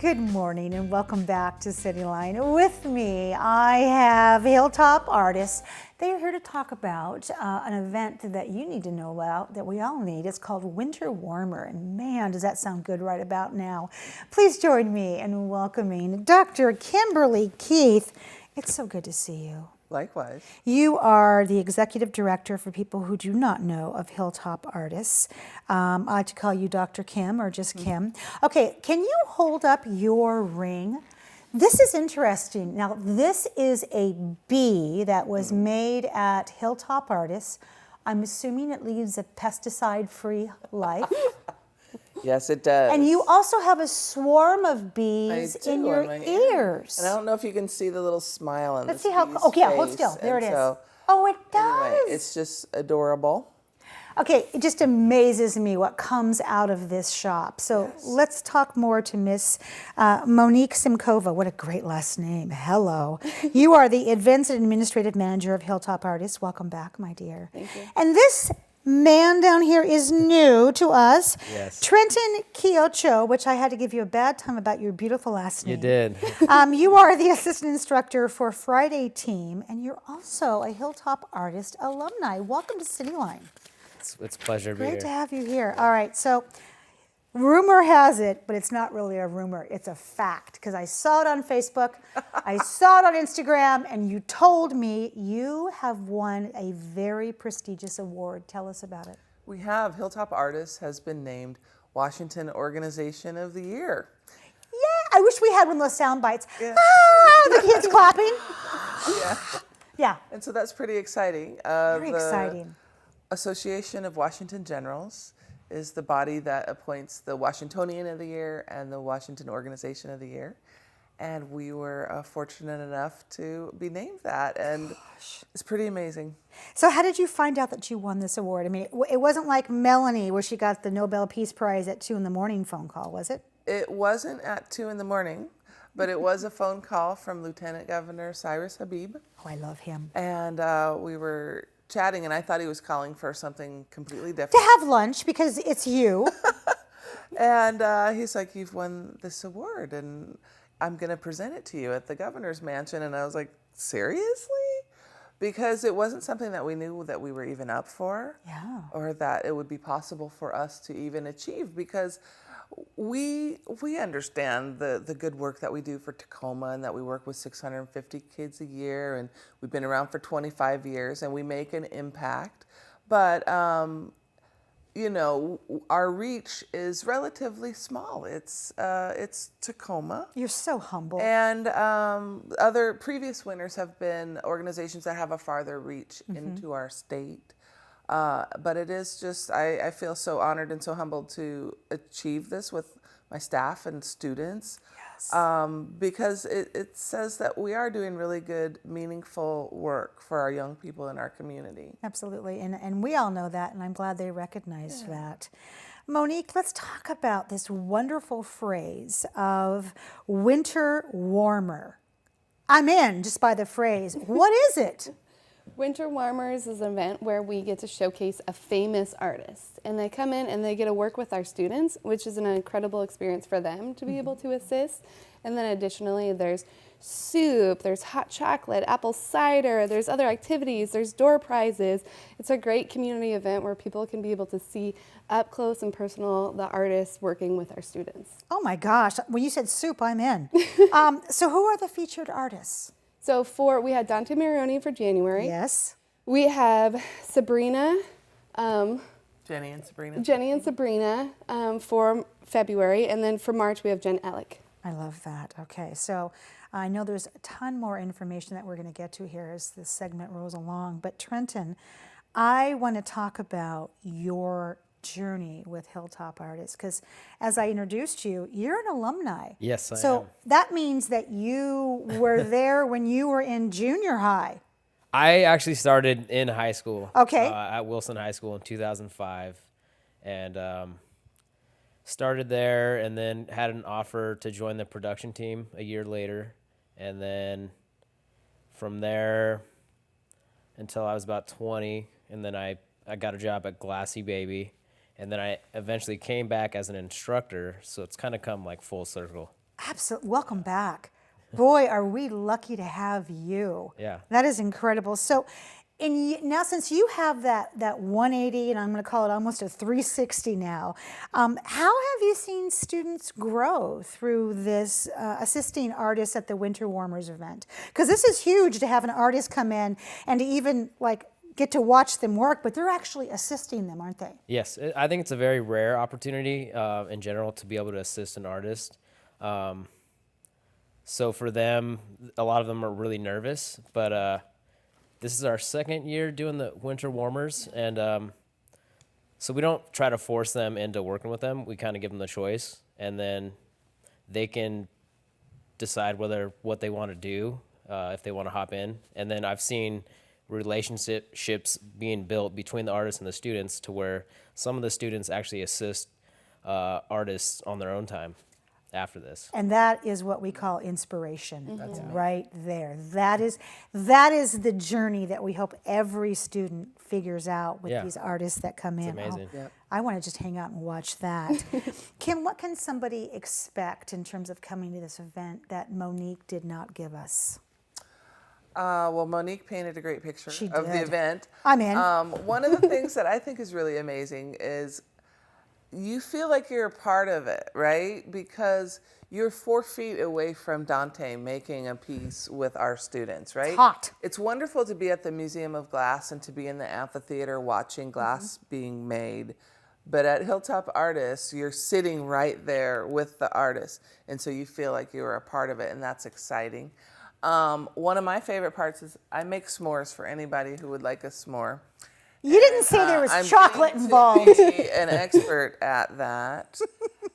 Good morning and welcome back to CityLine. With me, I have Hilltop artists. They are here to talk about an event that you need to know about, that we all need. It's called Winter Warmer, and man, does that sound good right about now. Please join me in welcoming Dr. Kimberly Keith. It's so good to see you. Likewise. You are the executive director, for people who do not know, of Hilltop Artists. I like to call you Dr. Kim or just Kim. Okay, can you hold up your ring? This is interesting. Now, this is a bee that was made at Hilltop Artists. I'm assuming it leads a pesticide-free life. Yes, it does. And you also have a swarm of bees in your ears. And I don't know if you can see the little smile on Let's this see how. bee's Okay, yeah, face. hold still. There it is. So, Oh, it does. anyway, it's just adorable. Okay, it just amazes me what comes out of this shop. So let's talk more to Miss Monique Simkova. What a great last name. Hello. You are the Events and Administrative Manager of Hilltop Artists. Welcome back, my dear. Thank you. And this man down here is new to us. Yes. Trenton Kiocho, which I had to give you a bad time about your beautiful last name. You did. You are the assistant instructor for Friday Team, and you're also a Hilltop Artist alumni. Welcome to CityLine. It's a pleasure to be Great here. to have you here. All right, so rumor has it, but it's not really a rumor, it's a fact, because I saw it on Facebook, I saw it on Instagram, and you told me you have won a very prestigious award. Tell us about it. We have Hilltop Artists has been named Washington Organization of the Year. Yeah, I wish we had one of those sound bites. Yeah. Ah, the kids clapping. Yeah. Yeah, And so that's pretty exciting. very exciting. Association of Washington Generals is the body that appoints the Washingtonian of the Year and the Washington Organization of the Year. And we were fortunate enough to be named that, and it's pretty amazing. So how did you find out that you won this award? I mean, it wasn't like Melanie where she got the Nobel Peace Prize at 2 a.m. phone call, was it? It wasn't at 2 a.m, but it was a phone call from Lieutenant Governor Cyrus Habib. Oh, I love him. And we were chatting, and I thought he was calling for something completely different. To have lunch, because it's you. And he's like, "You've won this award, and I'm going to present it to you at the governor's mansion." And I was like, "Seriously?" Because it wasn't something that we knew that we were even up for, Yeah. or that it would be possible for us to even achieve, because we understand the good work that we do for Tacoma, and that we work with 650 kids a year, and we've been around for 25 years, and we make an impact. But you know, our reach is relatively small. It's Tacoma. You're so humble. And other previous winners have been organizations that have a farther reach into our state. But it is just, I feel so honored and so humbled to achieve this with my staff and students. Yes. Because it says that we are doing really good, meaningful work for our young people in our community. Absolutely, and we all know that, and I'm glad they recognized that. Monique, let's talk about this wonderful phrase of winter warmer. I'm in just by the phrase. What is it? Winter Warmers is an event where we get to showcase a famous artist, and they come in and they get to work with our students, which is an incredible experience for them to be able to assist. And then additionally, there's soup, there's hot chocolate, apple cider, there's other activities, there's door prizes. It's a great community event where people can be able to see up close and personal the artists working with our students. Oh my gosh, when you said soup, I'm in. So who are the featured artists? So we had Dante Marioni for January. Yes. We have Sabrina, Jenny and Sabrina. Jenny and Sabrina for February, and then for March we have Jen Ellick. I love that. Okay, so I know there's a ton more information that we're going to get to here as this segment rolls along, but Trenton, I want to talk about your journey with Hilltop Artists, because as I introduced you, you're an alumni. Yes, I am. So that means that you were there when you were in junior high. I actually started in high school. Okay. At Wilson High School in 2005, and started there, and then had an offer to join the production team a year later, and then from there until I was about 20, and then I got a job at Glassy Baby. And then I eventually came back as an instructor, so it's kind of come like full circle. Absolutely. Welcome back. Boy, are we lucky to have you. Yeah. That is incredible. So, now since you have that 180, and I'm going to call it almost a 360 now, how have you seen students grow through this assisting artists at the Winter Warmers event? Because this is huge to have an artist come in and to even get to watch them work, but they're actually assisting them, aren't they? Yes, I think it's a very rare opportunity in general to be able to assist an artist. So for them, a lot of them are really nervous, but this is our second year doing the Winter Warmers, and so we don't try to force them into working with them. We kind of give them the choice, and then they can decide what they want to do, if they want to hop in. And then I've seen relationships being built between the artists and the students to where some of the students actually assist artists on their own time after this. And that is what we call inspiration, right there. That is the journey that we hope every student figures out with these artists that come in. It's amazing. I want to just hang out and watch that. Kim, what can somebody expect in terms of coming to this event that Monique did not give us? Well, Monique painted a great picture of the event. I'm in. One of the things that I think is really amazing is you feel like you're a part of it, right? Because you're 4 feet away from Dante making a piece with our students, right? It's hot. It's wonderful to be at the Museum of Glass and to be in the amphitheater watching glass being made. But at Hilltop Artists, you're sitting right there with the artists. And so you feel like you're a part of it, and that's exciting. One of my favorite parts is I make s'mores for anybody who would like a s'more. You didn't say there was I'm chocolate going involved. to be an expert at that.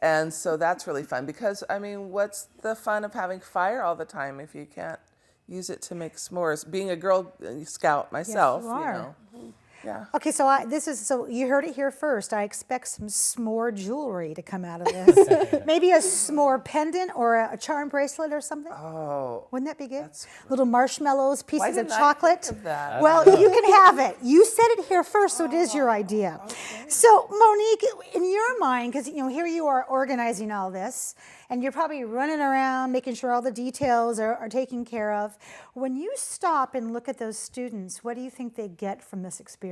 And so that's really fun because, I mean, what's the fun of having fire all the time if you can't use it to make s'mores? Being a Girl Scout myself, you are. know. Yeah. Okay, so you heard it here first. I expect some s'more jewelry to come out of this. Maybe a s'more pendant or a charm bracelet or something. Oh. Wouldn't that be good? Little marshmallows, Why pieces of didn't I chocolate. think of that? Well, you can have it. You said it here first, so it is your idea. Okay. So, Monique, in your mind, because here you are organizing all this, and you're probably running around making sure all the details are taken care of. When you stop and look at those students, what do you think they get from this experience?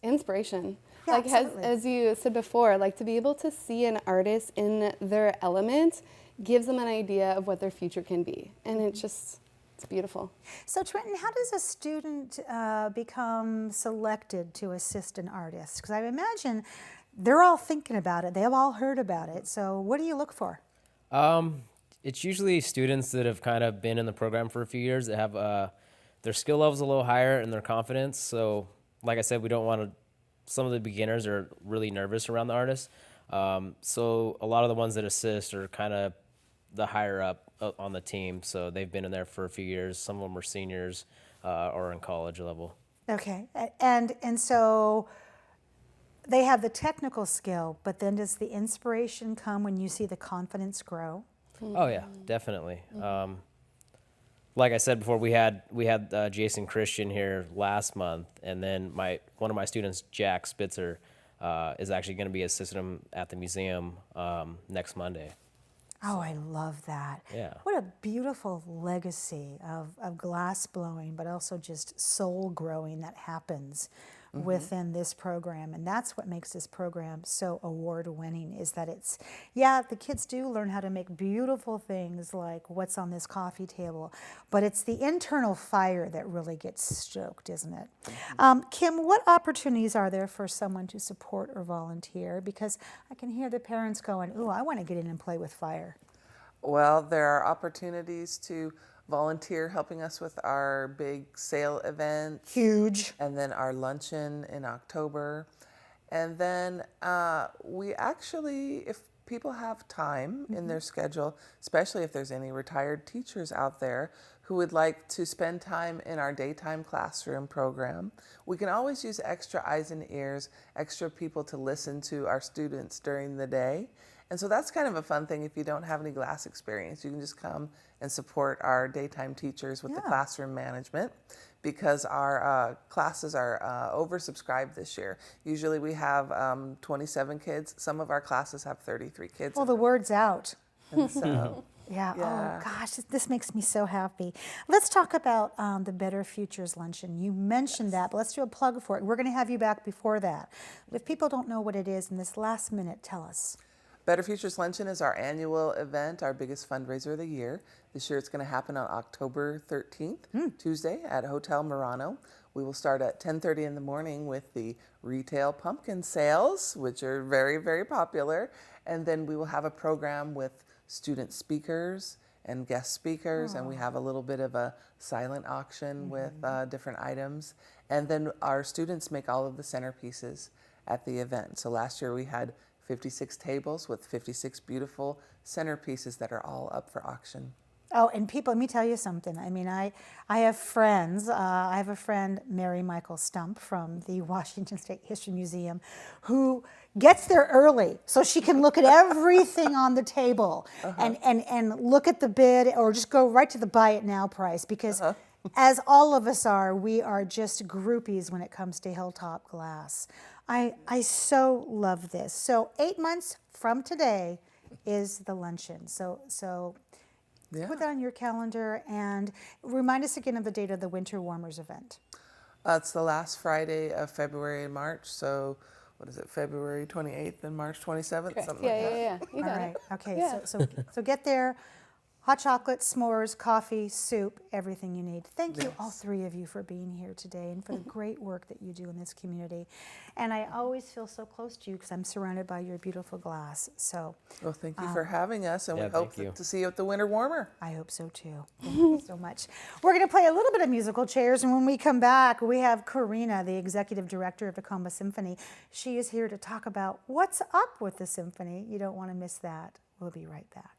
Inspiration. Yeah, like absolutely. as you said before, like to be able to see an artist in their element gives them an idea of what their future can be. And it's beautiful. So Trenton, how does a student become selected to assist an artist? Because I imagine they're all thinking about it. They've all heard about it. So what do you look for? It's usually students that have kind of been in the program for a few years that have their skill levels a little higher and their confidence. So, like I said, we don't want to. Some of the beginners are really nervous around the artist. So a lot of the ones that assist are kind of the higher up on the team. So they've been in there for a few years. Some of them are seniors or in college level. Okay, and so they have the technical skill, but then does the inspiration come when you see the confidence grow? Oh yeah, definitely. Like I said before, we had Jason Christian here last month, and then one of my students, Jack Spitzer, is actually going to be assisting him at the museum next Monday. Oh, I love that. Yeah. What a beautiful legacy of glass blowing, but also just soul growing that happens within this program. And that's what makes this program so award winning is that the kids do learn how to make beautiful things like what's on this coffee table, but it's the internal fire that really gets stoked, isn't it? Kim, what opportunities are there for someone to support or volunteer? Because I can hear the parents going, ooh, I want to get in and play with fire. Well, there are opportunities to volunteer helping us with our big sale event. Huge. And then our luncheon in October. And then we actually, if people have time in their schedule, especially if there's any retired teachers out there who would like to spend time in our daytime classroom program, we can always use extra eyes and ears, extra people to listen to our students during the day. And so that's kind of a fun thing if you don't have any glass experience. You can just come and support our daytime teachers with the classroom management because our classes are oversubscribed this year. Usually we have 27 kids. Some of our classes have 33 kids. Well, the word's out. And so Yeah. Yeah. Oh gosh, this makes me so happy. Let's talk about the Better Futures Luncheon. You mentioned that, but let's do a plug for it. We're going to have you back before that. But if people don't know what it is in this last minute, tell us. Better Futures Luncheon is our annual event, our biggest fundraiser of the year. This year it's going to happen on October 13th, Tuesday, at Hotel Murano. We will start at 10:30 in the morning with the retail pumpkin sales, which are very, very popular. And then we will have a program with student speakers and guest speakers, and we have a little bit of a silent auction with different items. And then our students make all of the centerpieces at the event. So last year we had 56 tables with 56 beautiful centerpieces that are all up for auction. Oh, and people, let me tell you something. I mean, I have friends. I have a friend, Mary Michael Stump from the Washington State History Museum, who gets there early so she can look at everything on the table and look at the bid, or just go right to the buy it now price, because as all of us are, we are just groupies when it comes to Hilltop glass. I so love this. So 8 months from today is the luncheon. So Yeah. put that on your calendar and remind us again of the date of the Winter Warmers event. It's the last Friday of February and March. So what is it, February 28th and March 27th? Correct. Something Yeah, like that. yeah. You All got right. it. Okay. Yeah. So get there. Hot chocolate, s'mores, coffee, soup, everything you need. Thank you, all three of you, for being here today and for the great work that you do in this community. And I always feel so close to you because I'm surrounded by your beautiful glass. So Well, thank you for having us, and Yeah, we hope thank you. to see you at the Winter Warmer. I hope so too. Thank you so much. We're going to play a little bit of musical chairs, and when we come back, we have Karina, the executive director of Tacoma Symphony. She is here to talk about what's up with the symphony. You don't want to miss that. We'll be right back.